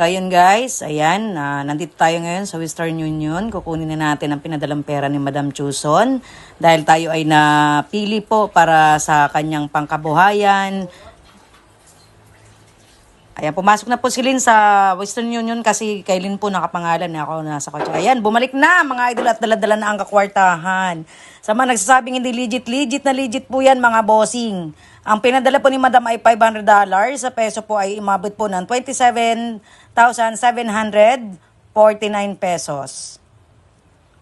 So, ayun guys, ayan, nandito tayo ngayon sa Western Union. Kukunin na natin ang pinadalang pera ni Madam Chuson dahil tayo ay napili po para sa kanyang pangkabuhayan. Ayan, pumasok na po si Lynn sa Western Union kasi kay Lynn po nakapangalan na ako nasa kotse. Ayan, bumalik na mga idol at dala-dala na ang kakwartahan. Sa mga nagsasabing hindi legit po yan mga bossing. Ang pinadala po ni Madam ay $500. Sa peso po ay umabot po ng 27,749 pesos.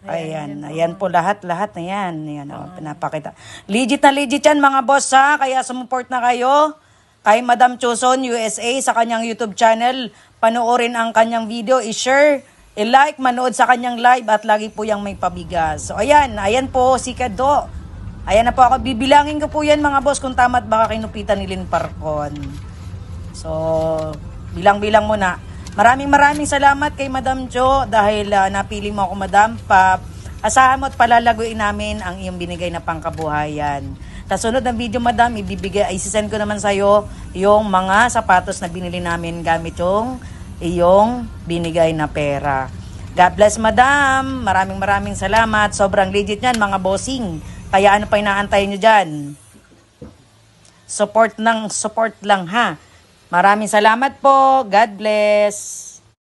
Ayan, ayan po lahat na yan. Ayan, pinapakita. Legit yan mga boss ha, kaya sumuport na kayo kay Madam Chuson USA sa kanyang YouTube channel. Panoorin ang kanyang video, i-share, i-like, manood sa kanyang live at lagi po yang may pabigas. So ayan po si Kado. Ayan na po ako, bibilangin ko po yan mga boss kung tama at baka kinupitan ni Lynn Parcon. So, bilang-bilang muna. Maraming salamat kay Madam Jo dahil napili mo ako Madam. Asahan mo at palalaguin namin ang iyong binigay na pangkabuhayan. Kasunod ng video Madam, isisend ko naman sa'yo yung mga sapatos na binili namin gamit yung iyong binigay na pera. God bless Madam, maraming salamat. Sobrang legit yan mga bossing. Kaya ano pa inaantay nyo dyan? Support lang ha. Maraming salamat po. God bless.